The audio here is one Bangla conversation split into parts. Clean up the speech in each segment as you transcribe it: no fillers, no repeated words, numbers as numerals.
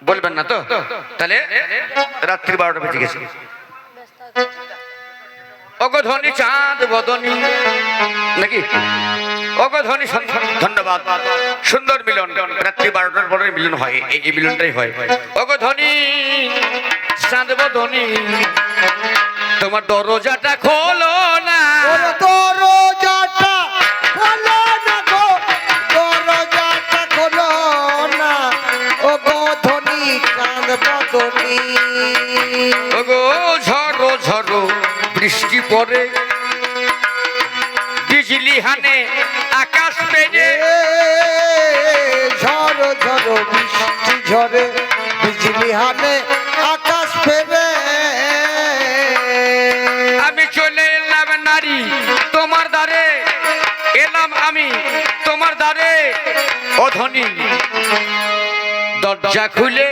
বলবেন না তো? তাহলে রাত্রি 12টা বেজে গেছে। অগধনী চাঁদ বদনী নাকি অগধনী, ধন্যবাদ। সুন্দর মিলন, রাত্রি 12টার পরে মিলন হয়, এই মিলনটাই হয়। অগধনী চাঁদ বদনী তোমার দরজাটা খোলো না, দরজাটা খোলো না গো, দরজাটা খোলো না, ও গো ধনী চাঁদ বদনী। ওগো ঝড়ো ঝড়ো বৃষ্টি পড়ে, বিজলি হানে আকাশ পেয়ে, ঝড় ঝড় বৃষ্টি ঝরে, বিজলি হানে আকাশ ফেরে। আমি চলে এলাম নারী তোমার দ্বারে, এলাম আমি তোমার দ্বারে। ও ধনী দরজা খুলে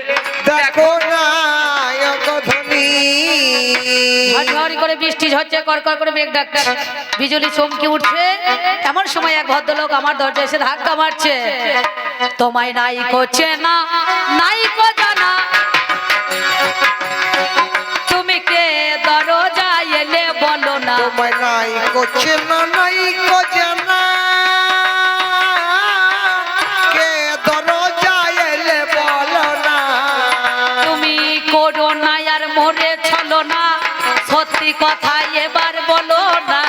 দেখো না ও গো ধনী। ঝড় করে বৃষ্টি ঝরছে, কড়কড় করে মেঘ ডাকছে, বিজলি চমকে উঠছে। এমন সময় এক ভদ্রলোক আমার দরজায় এসে ধাক্কা মারছে। তোমায় নাই করছে না, নাই কো জানা, তুমি কে দরজায় এলে বলো না। তোমায় নাই করছে না, নাই কো জানা, কে দরজায় এলে বলো না। তুমি করো না আর মরে ছলো না, সত্যি কথা এবার বলো না।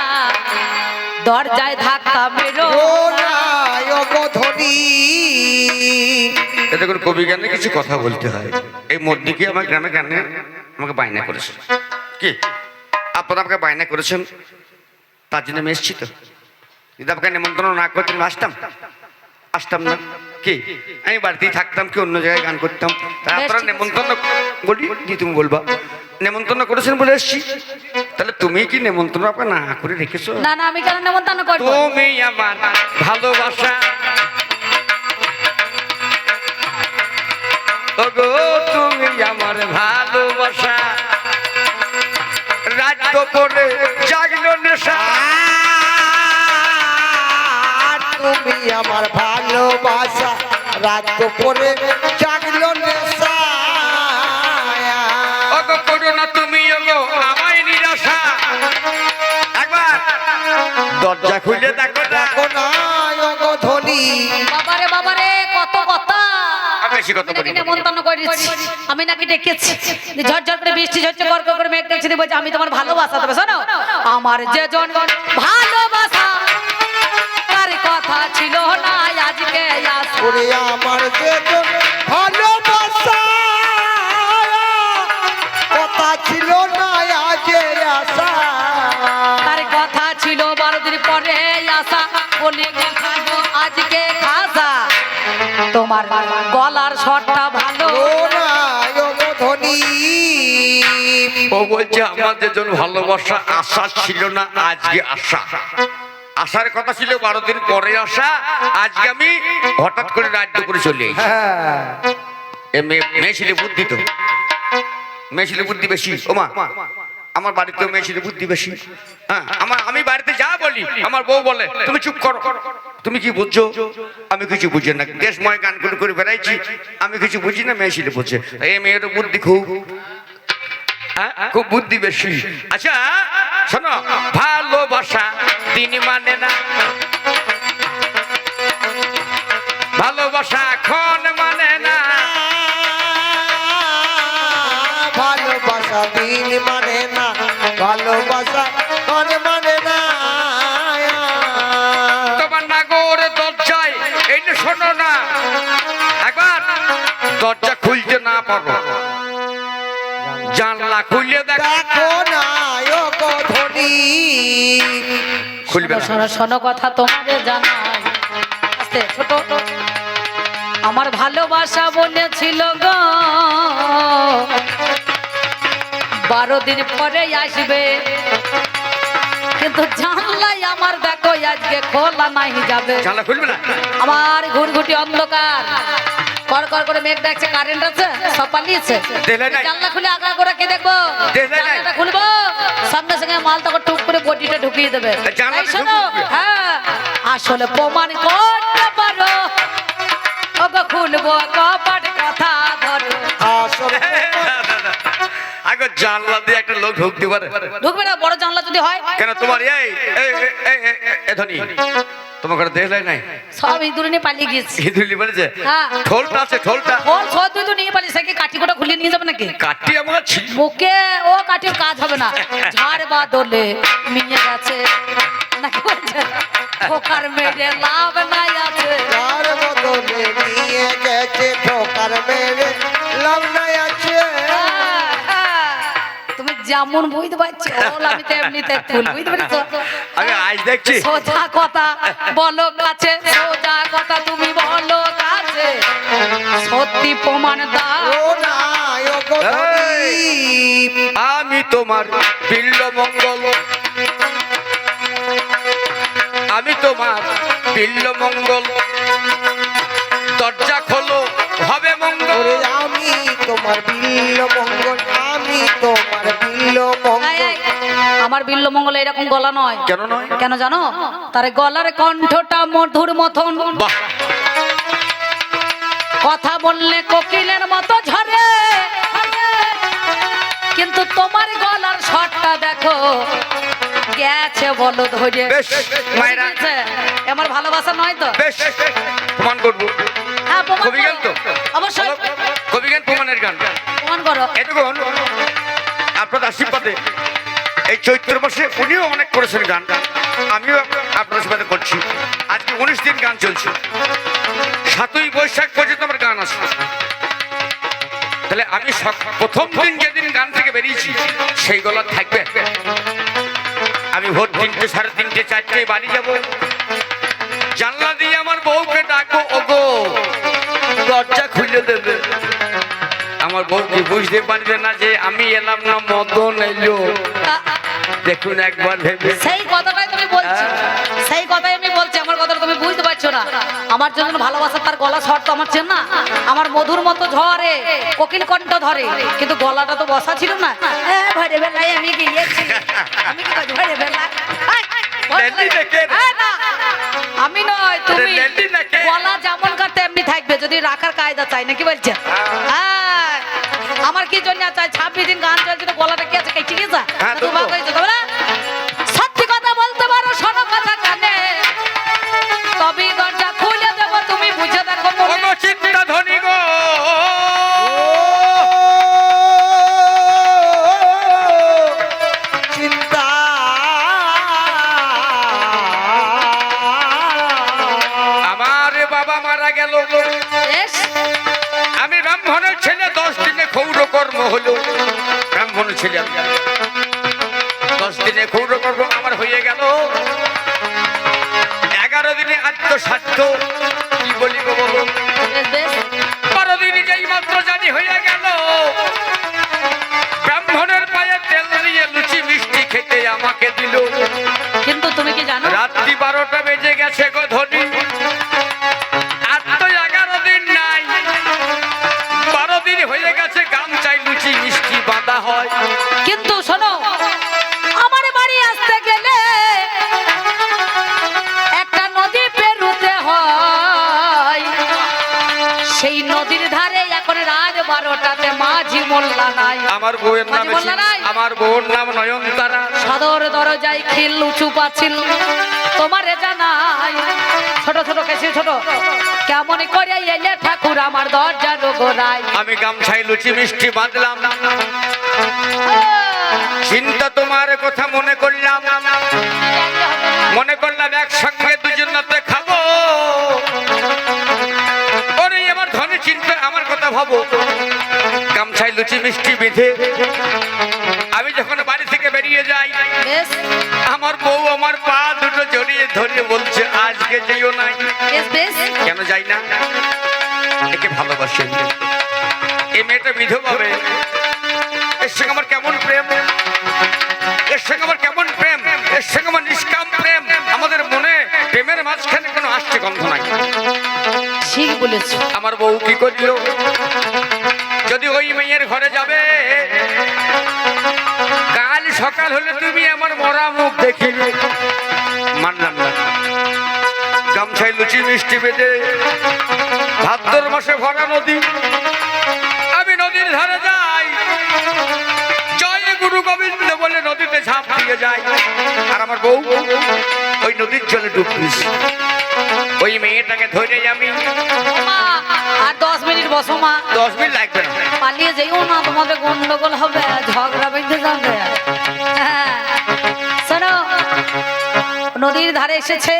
দরজায় ধাক্কা মেরো ও না ও গো ধনী। দেখুন, কবি গানে কিছু কথা বলতে হয়। এই মধ্যে আমার গ্রামে গানে আমাকে বায়না করেছে। কি আপনারা আমাকে বায়না করেছেন, তার জন্য আমি এসেছি। তো যদি আপনাকে নিমন্ত্রণ না করতেন আসতাম না। কি আমি বাড়িতেই থাকতাম, কি অন্য জায়গায় গান করতাম। তা আপনারা নিমন্ত্রণ বলি যে তুমি বলবা নেমন্তন্ন করেছেন বলে এসেছি। তাহলে তুমি কি নেমন্তন্ন আপনাকে না করে রেখেছো? না না, আমি কেন নেমন্তন্ন করব? তুমি আমার ভালোবাসা, ওগো তুমি আমার ভালোবাসা, রাত পরে জাগলো নেশা। তুমি আমার ভালোবাসা, রাত পরে জাগলো নেশা। ওগো করো না তুমি ওগো আমায় নিরাশা। একবার দরজা খুলে দেখো না। দেখো না ও গো ধনী। বাবারে বাবারে, কত কথা। বেশি কথা বলি না। নেমন্তন্ন করেছি, আমি নাকি ডেকেছি। ঝরঝর করে বৃষ্টি ঝরছে, কড়কড় করে মেঘ ডাকছে, বলছে আমি তোমার ভালোবাসা। তবে শোনো, আমার যে জন ভালোবাসা, তার কথা ছিল না আজকে আসে। ওরে আমার যে ভালোবাসা, কথা ছিল না আজে আসা। তার কথা ছিল 12 দিন পরে আসা, বলি খাবো আজকে খাসা। তোমার গলার স্বরটা ভালো ও না ও গো ধনী। ও বলছে আমাদের জন্য ভালোবাসা, আশা ছিল না আজকে আসা। আসার কথা ছিল 12 দিন পরে আসা, আজকে আমি হঠাৎ করে রাজ্য করে চলে এসেছি। হ্যাঁ, মেয়ে ছেলে বুদ্ধি, তো মেয়ে ছেলে বুদ্ধি বেশি। ওমা আমার বাড়িতে মেয়ে ছেলে বুদ্ধি বেশি। হ্যাঁ, আমি বাড়িতে যা বলি আমার বউ বলে তুমি চুপ করো, তুমি কি বুঝছো? আমি কিছু বুঝি না, দেশময় গান করে বেড়াইছি, আমি কিছু বুঝি না, মেয়ে ছেলে বুঝছে। এই মেয়ের বুদ্ধি খুব, খুব বুদ্ধি বেশি। আচ্ছা শোনো, ভালোবাসা দিন মানে না, ভালোবাসা ক্ষণ মানে না, ভালোবাসা দিন মানে না, ভালোবাসা মন মানে না। তোমার নাগর দরজায় এই যে শোনো না, একবার দরজা খুলতে না পারো, জানলা খুলে দেখো না ও গো ধনী। খুলবে না। শোনো শোনো কথা তোমাদের জানাই, আস্তে ছোট। আমার ভালোবাসা বলেছিল গো 12 দিন পরে আসবে, কিন্তু জানলাই আমার দেখো আজকে খোলা নাই যাবে। জানলা খুলবে না। আমার ঘুরঘুটি অন্ধকার, কড়কড় করে মেঘ ডাকছে, কারেন্ট আছে, সব পালিয়েছে। দেহলাই নাই। জানলা খুলে আগা করে কি দেখবো? দেহলাই নাই। জানলাটা খুলবো, সঙ্গে সঙ্গে মাল তখন টুক করে বডিটা ঢুকিয়ে দেবে। জানলাটা এই শোনো, ঢুকবে। হ্যাঁ আসলে প্রমাণ করতে পারো, ওগো খুলবো কপাট কথা গো, জানলা দিয়ে একটা লোক ঢুকতে পারে? ঢুকবে না, বড় জানলা যদি হয়। কেন তোমার এই ধনী তোমার ঘরে দেখলাই নাই? সব ইঁদুরে নিয়ে পালিয়ে গিয়েছে। ইঁদুরলি বলেছে হ্যাঁ। ঠোলটা আছে, ঠোলটা। ওর সব তুই তো নিয়ে পালিয়ে, সে কাঠি কোটা খুলে নিয়ে যাবে নাকি? কাটি আমার ছিল। মুখে ও কাঠির কাজ হবে না। ঝাড় বাদলে মিয়ে গেছে নাকি বলছে, ঠোকার মেরে লাভ নাই আছে। তার বদলে নিয়ে গেছে ঠোকার মেরে লাভ নাই আছে। তুমি যেমন বুঝতে পারছো, আমি তো এমনিতে ফুল, বুঝতে পারছো? আমি আজ দেখছি সোজা কথা বলো কাছে, সোজা কথা তুমি বলো কাছে, সত্যি প্রমাণ দাও। ও না ও গো ধনী, আমি তোমার বিল্ল মঙ্গল, আমি তোমার বিল্ল মঙ্গল, দরজা খোলো হবে মঙ্গল। ওরে আমি তোমার বিল্ল মঙ্গল, আমি তোমার বিল্ল মঙ্গল। এই, আমার বিল্ল মঙ্গল এরকম গলা নয়। কেন নয়? কেন জানো? তার গলার কণ্ঠটা মধুর মতন, বাহ, কথা বললে কোকিলের মতো ঝরে, কিন্তু তোমার গলার স্বরটা দেখো গেছে বলো ধরে। বেশ মায়েরা, বুঝেছে? আমার ভালোবাসা নয় তো? বেশ প্রমাণ করবো। হ্যাঁ, প্রমাণ কবি গান তো? করো। অবশ্যই কবি গান প্রমাণের গান। প্রমাণ করো। এতক্ষণ আপনার আশীর্বাদে এই চৈত্র মাসে উনিও অনেক করেছেন গান, আমিও আপনার আশীর্বাদে করছি। আজকে 19 দিন গান চলছে, 7ই বৈশাখ পর্যন্ত আমার গান আছে। তাহলে আমি প্রথম দিন যেদিন গান থেকে বেরিয়েছি সেই গলা থাকবে। আমি ভোর 3টে, 3:30, 4টায় বাড়ি যাব, জানলা দিয়ে আমার বউকে ডাকবো, ওগো দরজা খুলে দেবে। আমার বউ কি বুঝতে পারবে না যে আমি এলাম না, মদন এলো? দেখুন একবার ভেবে। সেই কথাটাই তুমি বলছি, সেই কথাই আমি বলছি। আমার কথাটা তুমি বুঝতে পারছো না। আমার জন্য ভালোবাসা, তার গলা স্বর তো আমার চেন না। আমার মধুর মতো ঝরে, কোকিল কণ্ঠ ধরে, কিন্তু গলাটা তো বসা ছিল না। ভরে বেলায় আমি গিয়েছি, আমি কি কাজ ভরে বেলা। লেডি দেখে রে। না, আমি নয়, তুমি। লেডি নাকি? গলা যেমন কাটে এমনি থাকবে, যদি রাখার কায়দা চাই নাকি বলছে? হ্যাঁ, আমার কি জন্য চাই? 26 দিন গান চলছে তো গলাটা কি আছে, কেটে গেছে? হ্যাঁ, তো। তোমার কইছে তোমরা সত্যি কথা বলতে পারো, শোনো কথা কানে, তবেই দরজা খুলে দেবো, তুমি বুঝে দেখো মনে। ওগো চিত্ত ধনী গো, চিন্তা আমার বাবা মারা গেল, বেশ, আমি ব্রাহ্মণের ছেলে, 10 দিনে ক্ষৌর কর্ম হলো। ব্রাহ্মণের ছেলে আমি, 10 দিনে ক্ষৌর কর্ম আমার হয়ে গেল। 11 দিনে আত্মসাধ্য, কি বলি গো বলো? বেশ, বেশ। 12 দিনে যেই মাত্র জানি হয়ে গেল, ব্রাহ্মণের পায়ে তেল দিয়ে লুচি মিষ্টি খেতে আমাকে দিল। কিন্তু তুমি কি জানো? রাত্রি 12টা বেজে গেছে গো ধনী, আর তো 11 দিন নাই, 12 দিন হয়ে গেছে। গামছায় লুচি মিষ্টি বাঁধা হয়। কিন্তু শোনো, আমার বাড়ি আসতে গেলে একটা নদী পেরুতে হয়, সেই নদীর ধারে এখন রাত 12টাতে মাঝি মোল্লা নাই। আমার বউয়ের নাম, মাঝি মোল্লা নাই? আমার বউর নাম নয়নতারা। সদর দরজায় খিল উঁচু পাছিল, তোমারে জানাই ছোট ছোট কেসি ছোট, কেমন করে এলে ঠাকুর আমার দরজার গোড়ায়। আমি গামছায় লুচি মিষ্টি বাঁধলাম, চিন্তা তোমার কথা মনে করলাম, মনে করলাম একসঙ্গে দুজনতে খাবো। ওরে আমার ধনী চিন্তা, আমার কথা ভাবো। গামছায় লুচি মিষ্টি বেঁধে আমি যখন বাড়ি থেকে বেরিয়ে যাই, বেশ, আমার বউ আমার পা দুটো জড়িয়ে ধরে বলছে, আজকে যেও নাই। বেশ, বেশ। কেন যাই না? একে ভালোবাসেন, এই মেয়েটা বিধবা মেয়ে, এর সঙ্গে আমার কেমন প্রেম, এর সঙ্গে আমার কেমন প্রেম, এর সঙ্গে আমার নিষ্কাম প্রেম। আমাদের মনে প্রেমের মাঝখানে কোনো আসছে গন্ধ নাই। ঠিক বলেছো। আমার বউ কি করলো, যদি ওই মেয়ের ঘরে যাবে, কাল সকাল হলে তুমি আমার মরা মুখ দেখিবে। মানলাম না। গামছায় লুচি মিষ্টি বেঁধে ভাদ্র মাসে ভরা নদী, আমি নদীর ধারে যাই, আমার বউ ওই নদীর জলে ডুব দিয়েছে। ওই মেয়েটাকে ধরে আমি মা আর 10 মিনিট বসো মা। 10 মিনিট লাগবে না। পালিয়ে যেও না, তোমাদের গন্ডগোল হবে, ঝগড়া বেঁধে যাবে। হ্যাঁ, শোনো, নদীর ধারে এসেছে,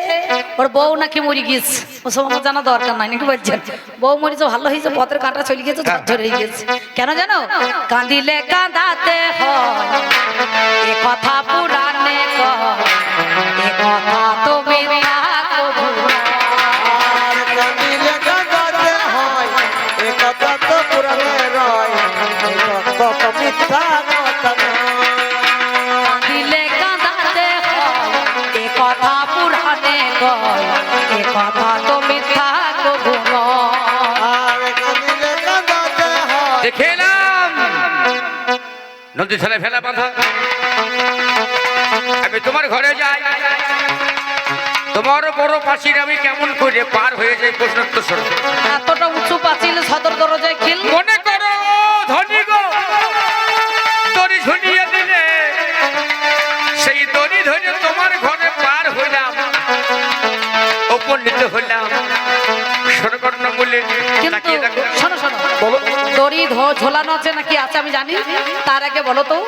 ওর বউ নাকি মরে গিয়েছে। ওসব আমার জানা দরকার নাই, নাকি বলছেন? বউ মরেছে ভালো হয়েছে, পথের কাঁটা চলে গেছে, ঝড় ধরে গেছে। কেন জানো? কাঁদিলে কাঁদাতে হয়, এ কথা পুরাণে কয়, এ কথা তো মিথ্যা কবু আর কাঁদিলে কাঁদাতে হয়, এ কথা তো পুরাণে রয়, এ কথা তো মিথ্যা কথা নয়। কাঁদিলে কাঁদাতে হয়, এ কথা পুরাণে কয়, এ কথা তো মিথ্যা কবু নয়। আর কাঁদিলে কাঁদাতে হয়, দেখে এলাম নদী ছেলে ফেলা বাঁধা। আমি তোমার ঘরে যাই, তোমার বড় পাঁচিল আমি কেমন করে পার হয়ে যাই? প্রশ্ন তো শোনো। এতটা উঁচু পাঁচিল, সদর দরজায় খিল। মনে করো ধনী গো, দড়ি ঝুলিয়ে দিলে, সেই দড়ি ধরে তোমার ঘরে পার হইলাম, উপনীত হইলাম। সরকর্ণ বলে কিন্তু তাকিয়ে দেখো। শোনো শোনো, বলো। দড়ি ঝোলানো আছে নাকি আছে আমি জানি, তার আগে বলো তো,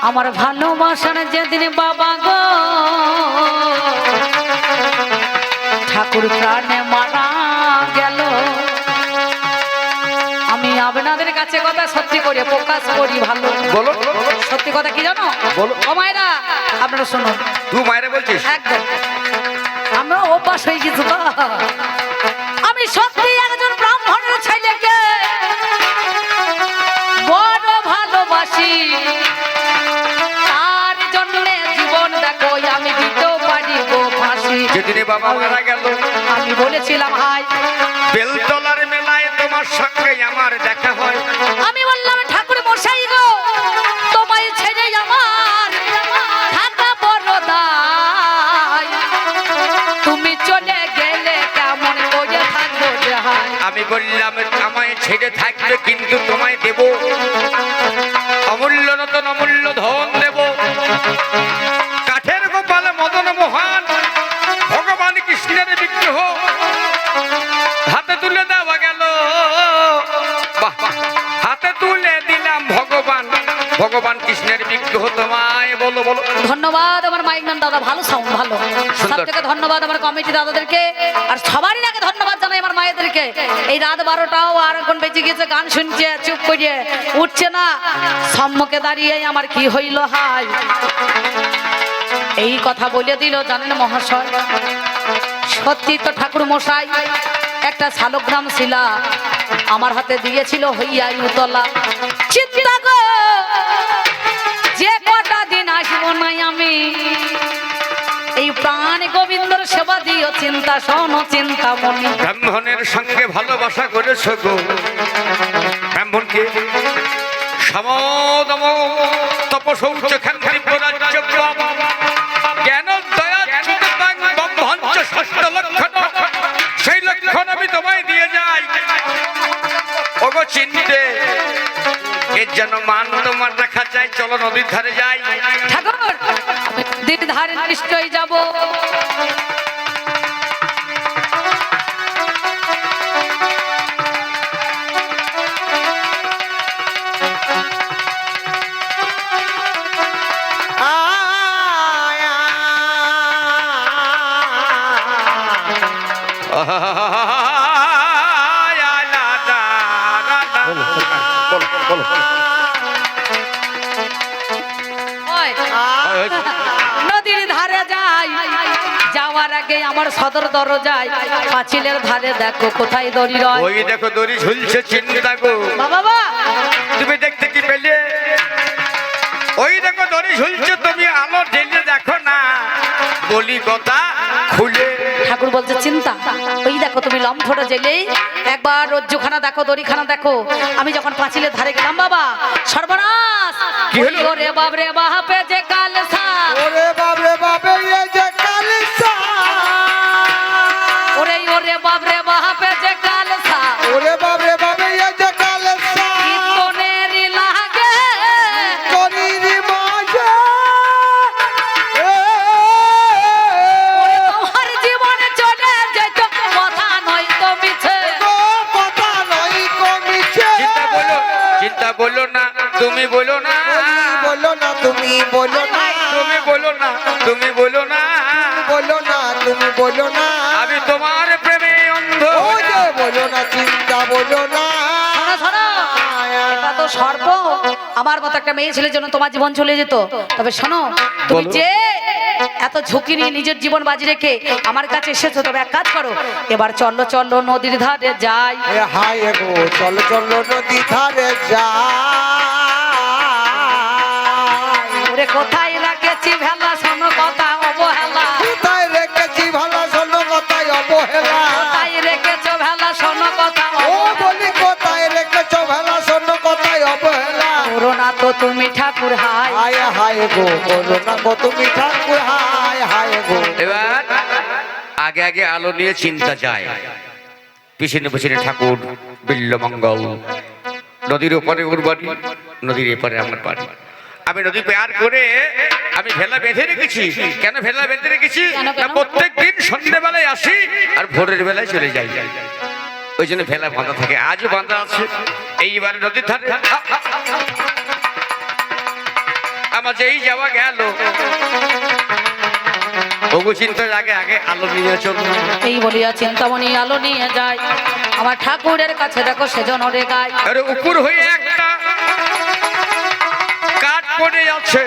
আমার ভালোবাসার যেদিন বাবা গো ঠাকুর প্রাণে মারা গেল, আমি আপনাদের কাছে কথা সত্যি করে প্রকাশ করি। ভালো বলো। সত্যি কথা কি জানো? বলো। ও মায়েরা, আপনারা শুনুন। তুই মায়েরা বলছিস? একদম, আমরা অভ্যাস হয়ে গেছি তো। আমি সত্যি একজন ব্রাহ্মণের ছেলেকে বড় ভালোবাসি, তার জন্য জীবন দেখো আমি দিতেও পারি গো ফাঁসি। যেদিনে বাবা মারা গেল, আমি বলেছিলাম হাই, বেলতলার মেলায় তোমার সঙ্গে আমার দেখা হয়। আমি বললাম ঠাকুর মশাই গো, তোমায় ছেড়ে আমার থাকা বড় দায়, তুমি চলে গেলে কেমন করে থাকবো যে হায়। আমি বললাম আমায় ছেড়ে থাকবে, কিন্তু তোমায় দেব অমূল্য নতুন অমূল্য ধন দেব। কাঠের গোপাল মদন মোহন ভগবান কৃষ্ণের বিগ্রহ হাতে তুলে দেওয়া গেল। বাহ, হাতে তুলে দিলাম ভগবান কৃষ্ণের বিগ্রহ তোমায়। বলো বলো। ধন্যবাদ আমার মাইকম্যান দাদা, ভালো সাউন্ড, ভালো। সব থেকে ধন্যবাদ আমার কমিটি দাদাদেরকে, আর সবারই আগে ধন্যবাদ জানাই আমার মায়েদেরকে। এই রাত 12টাও আর এখন বেঁচে গেছে, গান শুনছে, চুপ করিয়ে উঠছে না। সম্মুখে দাঁড়িয়ে আমার কি হইল হাই, এই কথা বলে দিল জানেন মহাশয়। সত্যি তো ঠাকুর মশাই একটা শালগ্রাম শিলা আমার হাতে দিয়েছিল হইয়া উতলা। চিন্তা গো, যে কটা দিন আসবো নাই আমি, এই প্রাণ গোবিন্দর সেবা দিও চিন্তা শোনো চিন্তা মনি। ব্রাহ্মণের সঙ্গে ভালোবাসা করেছো গো, ব্রাহ্মণকে সমদম তপশৌচ খান্তি পরাজ্য জ্ঞান দয়া চিত্তাং ব্রহ্মঞ্চ ষষ্ঠ লক্ষণ, সেই লক্ষণ আমি তোমায় দিয়ে যাই। ওগো চিনতে এর যেন মান তোমার রাখা চাই। চলো নদীর ধারে যাই। ঠাকুর নদীর ধারে নিশ্চয়ই যাবো। ওই, নদীর ধারে যাই, যাওয়ার আগে আমার সদর দরজায় পাঁচিলের ধারে দেখো কোথায় দড়ি রয়। ওই দেখো দড়ি ঝুলছে, চিন্তা গো। বাবা তুমি দেখতে কি পেলে? ওই দেখো দড়ি ঝুলছে, তুমি আলো জ্বেলে দেখো না, বলি কথা খুলে। ঠাকুর বলছে চিন্তা, ওই দেখো তুমি লম্ফটা জেলেই একবার রজ্জুখানা দেখো, দড়িখানা দেখো। আমি যখন পাঁচিলের ধারে গেলাম বাবা, সর্বনাশ! কি হলো? ওরে বাবরে বাপে যে কালসা, ওরে বাপরে বাপে এই যে কালিসা, ওরে ওরে বাবরে বাপে যে কালসা, ওরে বাপরে বাপে এই যে কালিসা, কীর্তনেরই লাগে করিরি মাঝে এ চিন্তা বলো না তুমি বলো না, বলো না তুমি বলো না, তুমি বলো না তুমি বলো না, বলো না তুমি বলো না, আমি তোমার প্রেমে অন্ধ। ও যে বলো না চিন্তা বলো না। শোনো শোনো, এটা তো সর্ব আমার মতো একটা মেয়ে ছেলের জন্য তোমার জীবন চলে যেত। তবে শোনো, তুমি বলো। যে এত ঝুঁকি নিয়ে নিজের জীবন বাজি রেখে আমার কাছে এসেছো, তবে এক কাজ করো, এবার চলো চলো নদীর ধারে যাই। এ হায় গো চলো চলো নদী ধারে যাই। ওরে কোথায় রাখেছি ভেলা, শোনো কথা অবহেলা। কোথায় রেখেছি ভালো শোনো কথায় অবহেলা। কোথায় রেখেছো ভেলা, শোনো কথা ও বলি কোথায় রেখেছো ভালো শোনো কথায় অবহেলা। করো না তো তুমি ঠাকুর হাই। হায় হায় গো বলো না গো তুমি ঠাকুর হায় হায় গো। এবার আগে আগে আলো নিয়ে চিন্তা যায়, পিছনে পিছনে ঠাকুর বিল্লমঙ্গল। নদীর ওপারে ওর বাড়ি, নদীর এপারে আমার বাড়ি। আমি নদী পার করে আমি ভেলা বেঁধে রেখেছি। কেন ভেলা বেঁধে রেখেছি? কেন, কেন? না প্রত্যেক দিন সন্ধ্যেবেলায় আসি আর ভোরের বেলায় চলে যাই, ওই জন্য ভেলা বাঁধা থাকে। আজও বাঁধা আছে। এইবার নদীর ধারে আমার যেই যাওয়া গেল, ওগো চিন্তার আগে আগে আলো নিয়ে চলো। এই বলিয়া চিন্তামণি আলো নিয়ে যায় আমার ঠাকুরের কাছে, দেখো সেজন রে গায়। আরে উপর হয়ে একটা কাঠ পড়ে যাচ্ছে।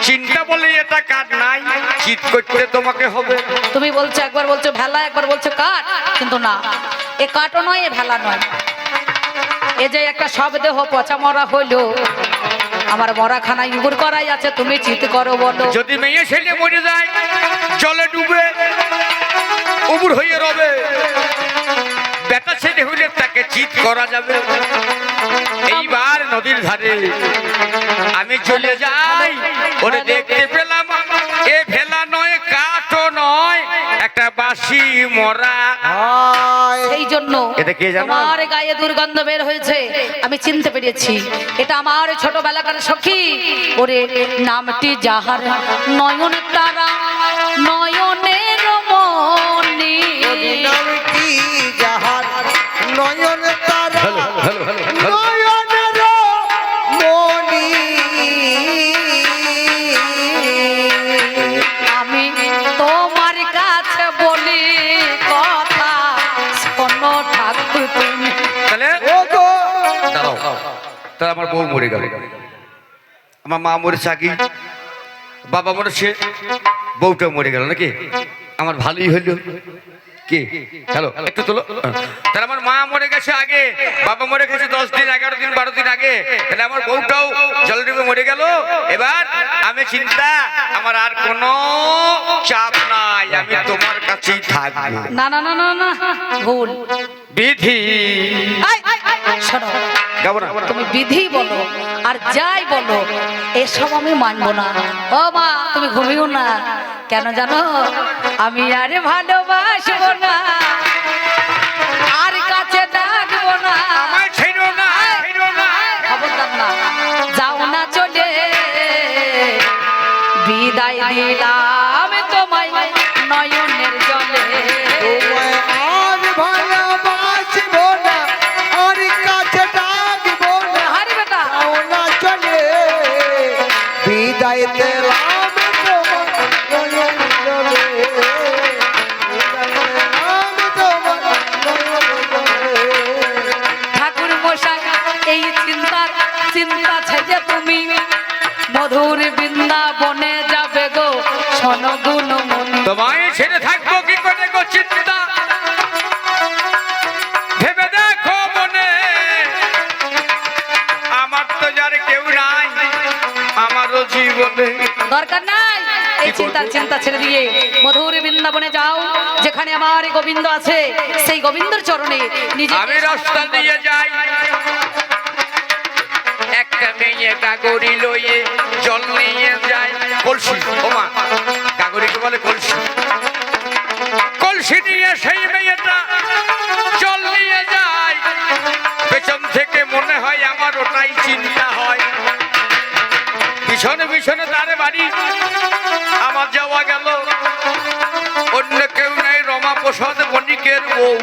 চিন্তা বলে এটা কাঠ নাই, চিৎ করতে তোমাকে হবে। তুমি বলছো, একবার বলছো ভেলা, একবার বলছো কাঠ, কিন্তু না, এ কাঠও নয়, এ ভেলা নয়। এ যে একটা শবদেহ পচা মরা হইলো, আমার মরাখানা ইগুর করাই আছে, তুমি চিৎ করো বলো। যদি মেয়ে ছেলে মরে যায় জলে ডুবে উবুর হয়ে রবে, বেটা ছেলে হইলে তাকে চিৎ করা যাবে। এইবার নদীর ধারে আমি চলে যাই, ওরে দেখতে পেলাম এ ভেলা নয়, কাঠও নয়, একটা বাঁশি মরা। হায় সেই জন্য এটা কে জানো? তোমার গায়ে দুর্গন্ধ বের হয়েছে, আমি চিনতে পেরেছি এটা আমার ছোটবেলাকার সখী। ওরে নামটি যাহার নয়ন তারা, নয়নের মনি। নাম কি যাহার নয়ন তারা হ্যালো হ্যালো হ্যালো নয়নের মনি। আমি তোমার কাছে বলি কথা, শোনো ঠাকুর তুমি। তাহলে ও গো দাঁড়াও, তাহলে আমার বউ মরে গেল, আমার মা মরেছে আগে, বাবা মরেছে, বউটা মরে গেল নাকি? আমার ভালোই হইলো কি? হ্যালো একটু তোলো। তাহলে আমার মা মরে গেছে আগে, বাবা মরে গেছে 10 দিন 11 দিন 12 দিন আগে, তাহলে আমার বউটাও জলে ডুবে মরে গেল। এবার আমি চিন্তা, আমার আর কোনো চাপ নাই, আমি তোমার কাছেই থাকবো। না না না না না, ভুল। বিধি শোনো, গাবো না। তুমি বিধি বলো আর যাই বলো, এসব আমি মানবো না। ও মা, তুমি ঘুমিও না। কেন জানো? আমি আরে ভালোবাসবো না, আর কাছে ডাকবো না। আমায় ছেড়ো না, ছেড়ো না। খবরদার না, যাও না চলে, বিদায় দিলাম তোমায় নয়নের জলে। তোমায় আর ভালোবাসবো না, আর কাছে ডাকবো না। হারি বেটা, যাও না চলে, বিদায় দিলাম তোমার নয়ন জলে। বিদায় দিলাম তোমার নয়ন জলে। ঠাকুর মশাই, এই চিন্তা ছেড়ে তুমি মধুর বৃন্দাবনে যাবে গো, শোনো গুণমণি। তোমায় ছেড়ে থাকবো কি করে গো চিন্তা, ভেবে দেখো মনে, আমার তো যার কেউ নাই আমারও জীবনে। দরকার নাই এই চিন্তা ছেড়ে দিয়ে মধুর বৃন্দাবনে যাও, যেখানে আমার গোবিন্দ আছে, সেই গোবিন্দর চরণে নিজে আমি রাস্তা দিয়ে যাই, একটা মেয়ে গাগরি লইয়ে জল নিয়ে যায়, কলসি। ওমা, গাগরিকে বলে কলসি। কলসি নিয়ে সেই মেয়েটা জল নিয়ে যায়, পেছন থেকে মনে হয় আমার ওটাই চিন্তা হয়। পিছনে পিছনে তার বাড়ি, আমার যাওয়া গেল, অন্য কেউ নাই, রমা প্রসাদ বণিকের বউ।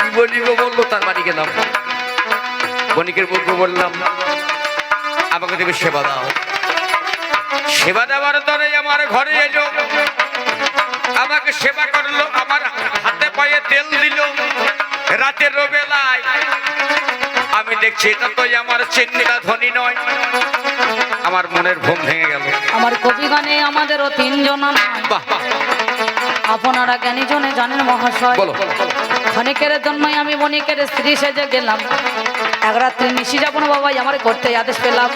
কি বলিব বললো, তার বাড়ি গেলাম। বণিকের বউকে বললাম আমাকে তুমি সেবা দাও। সেবা দেওয়ার দরে আমার ঘরে এলো, আমাকে সেবা করলো, আমার হাতে পায়ে তেল দিল। রাতের বেলায় আমি দেখছি এটা তো আমার চিন্তা ধনী নয়। আমার মনের ঘুম ভেঙে গেল। আমার কবি গানে আমাদেরও তিনজন বাহ বাহ, আপনারা জ্ঞানী জনে জানেন মহাশয়। বলো। ক্ষণিকের জন্যই আমি বণিকের স্ত্রী সেজে গেলাম। এক রাত্রি নিশি যাবো না বাবাই আমার করতে আদেশ পেলাম।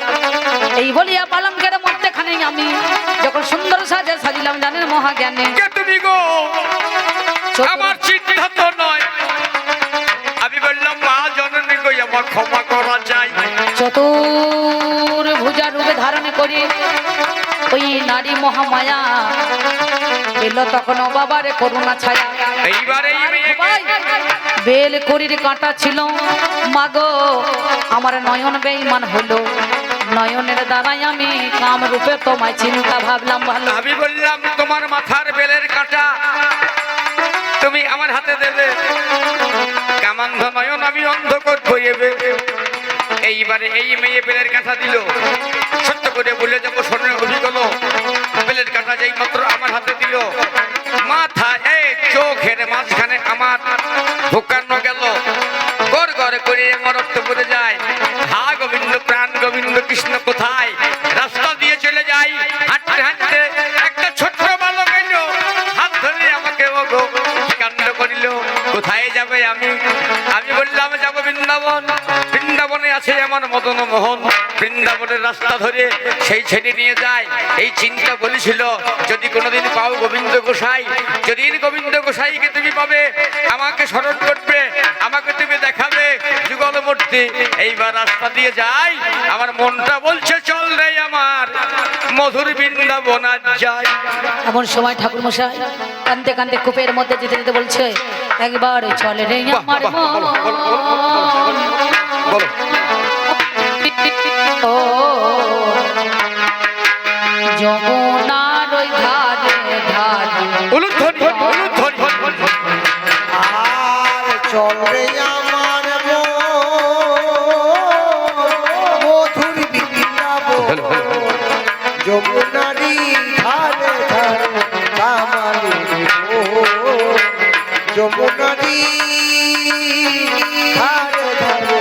এই বলিয়া পালঙ্কের মধ্যেখানে আমি যখন সুন্দর সাজে সাজিলাম জানেন মহাজ্ঞানে। কে তুমি গো? আমার চিন্তা তো নয়। আমি বললাম মা জননী গো, আমার ক্ষমা করা যায়। চতুর্ভুজা রূপে ধারণ করি ওই নারী মহামায়া এলো তখন বাবারে করুণা ছায়া। এইবারে এই মেয়েকে বেল করির কাঁটা ছিল মাগো, আমার নয়ন বেঈমান হলো। নয়নের দ্বারাই আমি কাম রূপে তোমায় চিন্তা ভাবলাম ভালো। আমি বললাম তোমার মাথার বেলের কাঁটা তুমি আমার হাতে দেবে, কামান্ধ নয়ন আমি অন্ধ করবো এবে। এইবারে এই মেয়ে বেলের কাঁটা দিল। সত্য করে বলে যাবো স্বর্ণের অভিজ্ঞলো। বেলের কাঁটা যেই মাত্র আমার হাতে দিল, মাথা এই চোখের মাঝখানে আমার ঢোকানো গেল। গড় গড় করে আমার রক্ত পড়ে যায়। হা গোবিন্দ, প্রাণ গোবিন্দ, কৃষ্ণ কোথায়? রাস্তা দিয়ে চলে যাই হাঁটতে হাঁটতে। একটা ছোট্ট বালক এলো, হাত ধরে আমাকে ওগো কাণ্ড করিল। কোথায় যাবে আমি? আমি বললাম যাবো বৃন্দাবন। বৃন্দাবনে আছে আমার মদন মোহন। বৃন্দাবনের রাস্তা ধরে সেই ছেড়ে নিয়ে যায়। এই চিন্তা বলেছিল যদি কোনোদিন পাও গোবিন্দ গোসাই, যদি গোবিন্দ গোসাইকে তুমি পাবে, আমাকে স্মরণ করবে, আমাকে তুমি দেখাবে যুগল মূর্তি। এইবার রাস্তা দিয়ে যাই, আমার মনটা বলছে চল রে আমার মধুর বৃন্দাবন আজ যাই। এমন সময় ঠাকুর মশাই কান্দতে কান্দতে কূপের মধ্যে যেতে যেতে বলছে একবার চলে রে আমার বাহ, বাহ, বলো, বলো, বলো, বলো। ও যমুনার ওই ধারে ধারে উলুধ্বনি, উলুধ্বনি। আর চলে আমার মধুর বৃন্দাবন, যমুনারি ধারে ধারে কামালি যমুনারি ধারে ধারে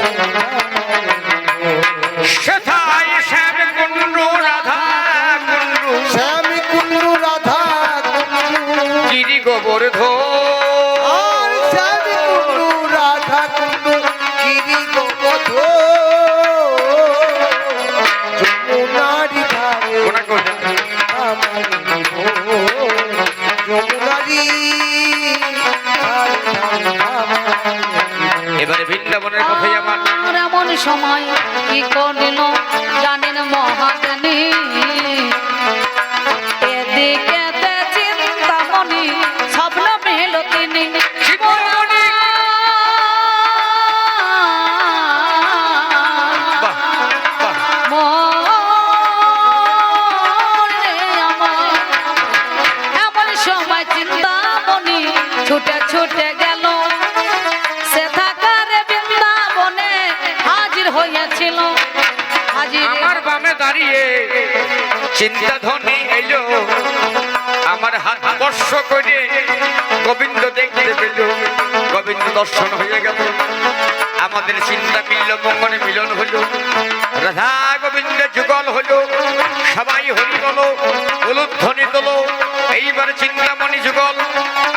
সেথায় শ্যাম কুণ্ডু রাধা কুণ্ডু, শ্যামী কুণ্ডু রাধা কুণ্ডু গিরি গোবর্ধন। আর শ্যামী কুণ্ডু রাধা কুণ্ডু গিরি গোবধ যমুনারি ধারে কামালি যমুনারি ধারে ধারে কামালি। এবারে বৃন্দাবনের কথাই আমার আর এমন সময় কি করিল জানেন মহাজ্ঞানী এদিকে চিন্তামণি স্বপ্ন পেল তিনি শিবমণি। বাহ, বাহ। মনে আমার এমন সময় চিন্তামণি ছুটে ছুটে গেল সে থাকার বৃন্দাবনে হাজির হইয়াছিল। হাজির আমার বামে দাঁড়িয়ে চিন্তা ধ্বনি এলো, আমার হাত স্পর্শ করে গোবিন্দ দেখতে পেল। গোবিন্দ দর্শন হয়ে গেল, আমাদের চিন্তা মিলল, মঙ্গনে মিলন হলো, রাধা গোবিন্দের যুগল হলো। সবাই হরি বলো, উলুধ্বনি তোলো। এইবার চিন্তামণি যুগল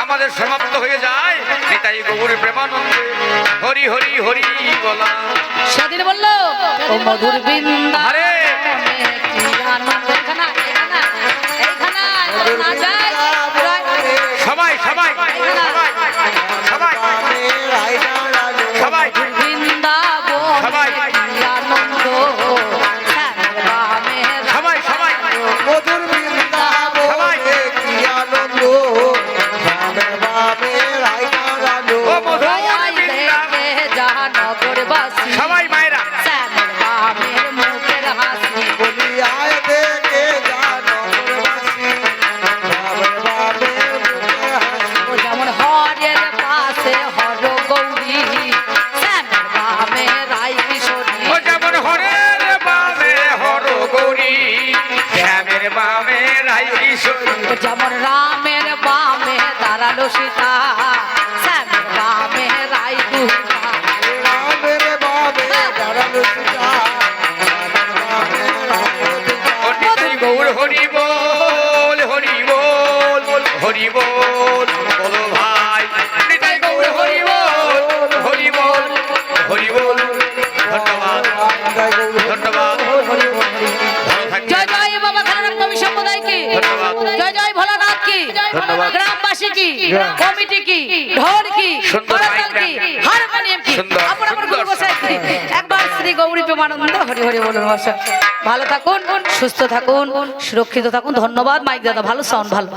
আমাদের সমাপ্ত হয়ে যায়। নিতাই গৌর প্রেমানন্দে হরি হরি হরি বলা। সেদিন বলল ও মধুর বৃন্দা আরে কি আনন্দ এইখানা এইখানা এইখানা না যায় সবাই সবাই সবাই সবাই সবাই বৃন্দাবন সবাই। কি আনন্দ শ্যামরামের সবাই সবাই মধুর বৃন্দাবনে কি আনন্দ শ্যামের বামের আইনার আলো। ও মধুর সবাই বৃন্দাবন। দেখে যা নগরবাসী সবাই মায়েরা শ্যামের বামের মুখের হাসি বলি আয় দেখে জানো নগরবাসী, শ্যামের বামের মুখে হাসি। ও যেমন হরের পাশে হর কিশোরী যেমন রামের বামে দাঁড়ালো সীতা, শ্যামের বামে রাই দুহিতা। রামের বাবে দাঁড়ালো সীতা, রামের বাবে রামের পিতা। ও নিতাই গৌর হরি বল হরি বল হরি বল বলো ভাই নিতাই গৌর হরি বল হরি বল হরি বল। ধন্যবাদ জয় গৌর ধন্যবাদ হরি হরি হরি। ভালো থাকবেন। জয় জয় বাবা খানারাম কবি সম্প্রদায় কি, ধন্যবাদ। জয় জয় ভোলানাথ কি, ধন্যবাদ। গ্রামবাসী কি, কমিটি কি, ঢোল কি, সুন্দর করতাল কি, মাইক হারমোনিয়াম কি, সুন্দর, আপন আপন সুন্দর। গুরু গোসাই কি। একবার শ্রী গৌরী প্রেমানন্দ হরি হরি বলুন মশাই। ভালো থাকুন, সুস্থ থাকুন, সুরক্ষিত থাকুন। ধন্যবাদ মাইক দাদা, ভালো সাউন্ড ভালো।